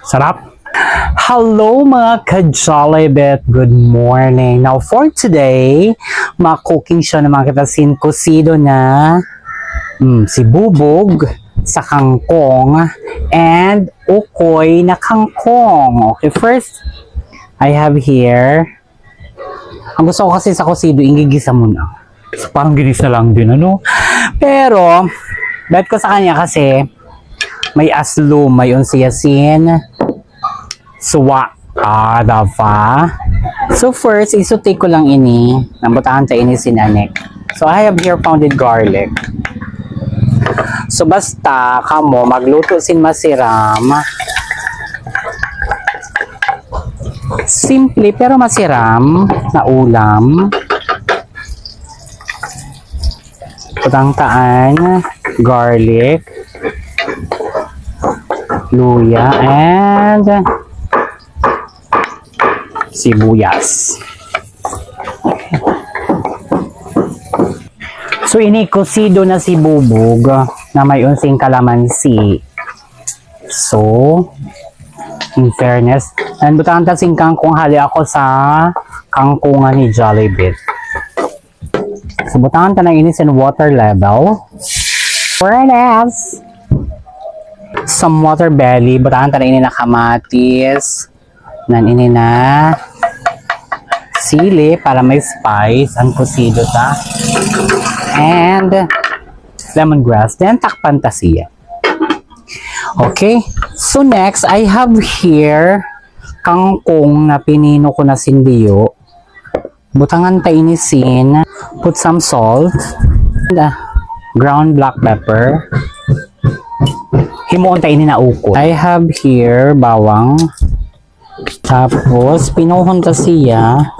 Sarap. Hello mga ka-Jollibet, good morning. Now for today, ma-cooking siya naman kita sin cocido na sibubog sa kangkong and ukoy na kangkong. Okay, first, I have here, ang gusto ko kasi sa cocido, ingigisa mo na. So, parang ginisa lang din, ano? Pero, bet ko sa kanya kasi, may aslum, may unsiyasin, suwa, dava. So first, isutik ko lang ini, nambutahan tayo ini sinanik. So I have here pounded garlic. So basta, kamo, magluto sin masiram. Simple pero masiram na ulam. Putang-taan, garlic, luya, and sibuyas. So ini cocido na sibubog na may unsing kalamansi. So in fairness, and butang tasing kangkong, hali ako sa kangkungan ni Jollibet. So butangan ta na ini sa water level. Fairness. Some water belly, butangan ta na ini na kamatis. Nan ini na sili para may spice ang cocido ta, and lemongrass, then takpan ta siya. Okay, so next I have here kangkong na pinino ko na sindiyo. Butangan ta inisin, put some salt and ground black pepper. Himuon ta ini na uko. I have here bawang. Tapos, pinuhon ta siya.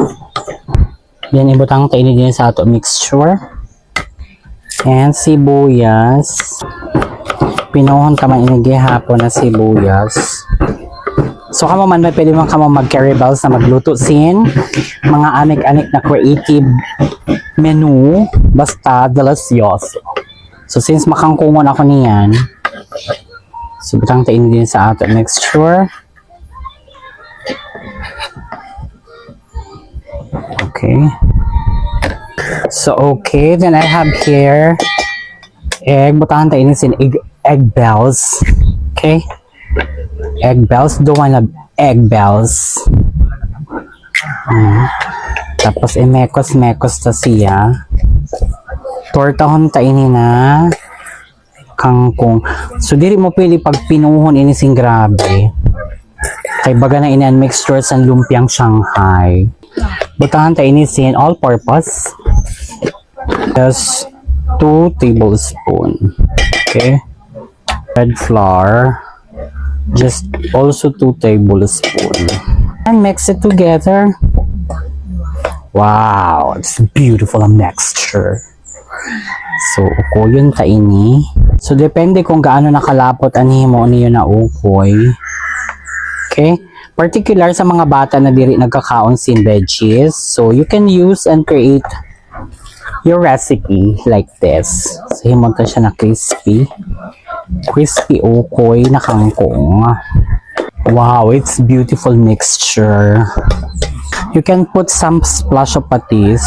Yan, ibutang ta ini din sa ato mixture. And sibuyas. Pinuhon ta man ini hapon na sibuyas. So, kamo man may pwede man kamo mag-carry bells na magluto sin mga anik-anik na creative menu. Basta, delicioso. So, since makangkungon ako niyan, so, ibutang ta ini din sa ato mixture. Okay. So, okay. Then I have here egg. Butahan tayo sin egg bells. Okay. Egg bells. Don't wanna egg bells. Tapos, mekos-mekos ta siya. Tortahon tayo ini na kangkong. So, diri mo pili pag pinuhon ini sing grabe. Kay baga na ini ang mixture sa lumpiang Shanghai. Butahan tayo inisin all-purpose. Just 2 tablespoons. Okay. Red flour. Just also 2 tablespoons. And mix it together. Wow, it's beautiful ang mixture. So, ukoyon ta ini. So, depende kung gaano nakalapot ani mo niyo na ukoy. Okay. Particular sa mga bata na diri nagkakaon sin veggies, so you can use and create your recipe like this. So himon ta siya na crispy ukoy na kangkong. Wow, it's beautiful mixture. You can put some splash of patis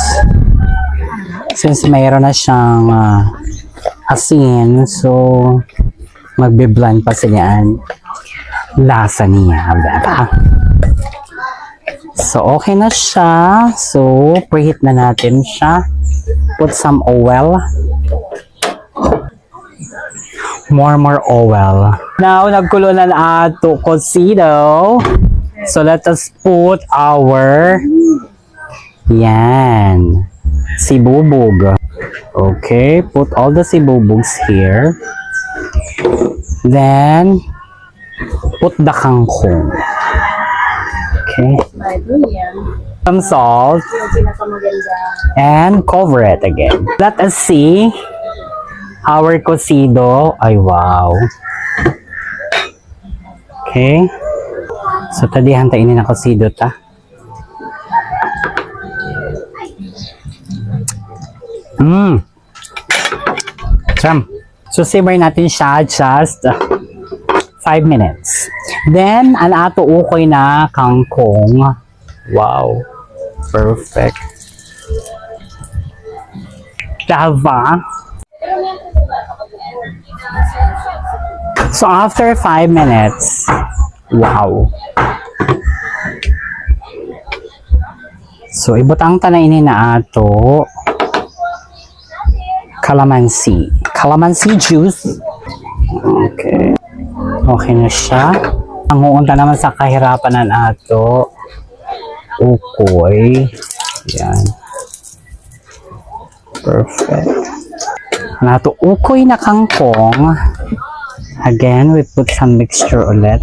since mayroon na siyang asin, so magbe-blend pa siyaan lasa niya, diba? So, okay na siya. So, preheat na natin siya. Put some oil. More oil. Now, nagkulo na ato cocido. So, let us put our sibubog. Okay, put all the sibubogs here. Then, put the kangkong. Okay. Some salt. And cover it again. Let us see our cocido. Ay, wow. Okay. So, tadihan tayo na cocido ta. Karam. So, simmer natin siya just 5 minutes. Then, ang ato ukoy na kangkong. Wow. Perfect. Lava. So, after 5 minutes, wow. So, ibutang tanay ini na ato calamansi. Calamansi juice. Okay. Okay na siya. Ang uunta naman sa kahirapan na ato ukoy. Yan. Perfect. Nato ukoy na kangkong. Again, we put some mixture ulit.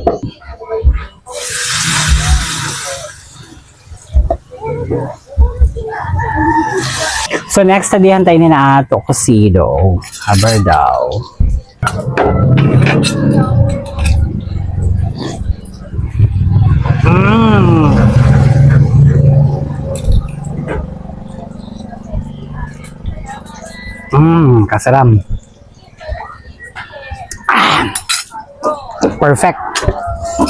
So next, tadihan tayo na ato kosido. Haber daw. Kasaram. Perfect.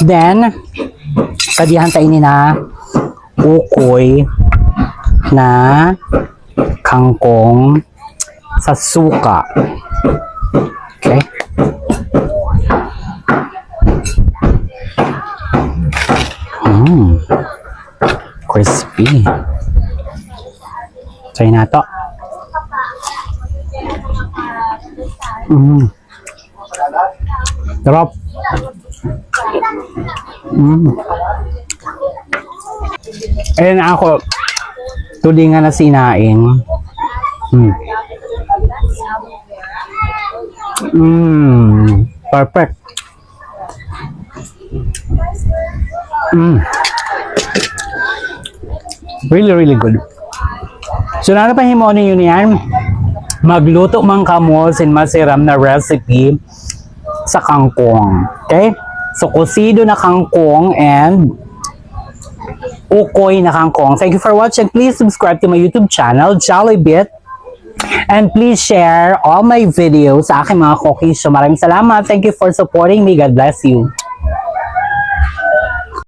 Then, tadihan tayo na ukoy na kangkong sa suka. Okay? Crispy. Try na to. Sarap. Ayan ako. Tuli nga na sinaing. Perfect. Really, really good. So, na pa himonin yun yan. Magluto mang kamo sin masiram na recipe sa kangkong. Okay? So, kusido na kangkong and ukoy na kangkong. Thank you for watching. Please subscribe to my YouTube channel, Jollibit. And please share all my videos sa aking mga cookies. So, maraming salamat. Thank you for supporting me. God bless you.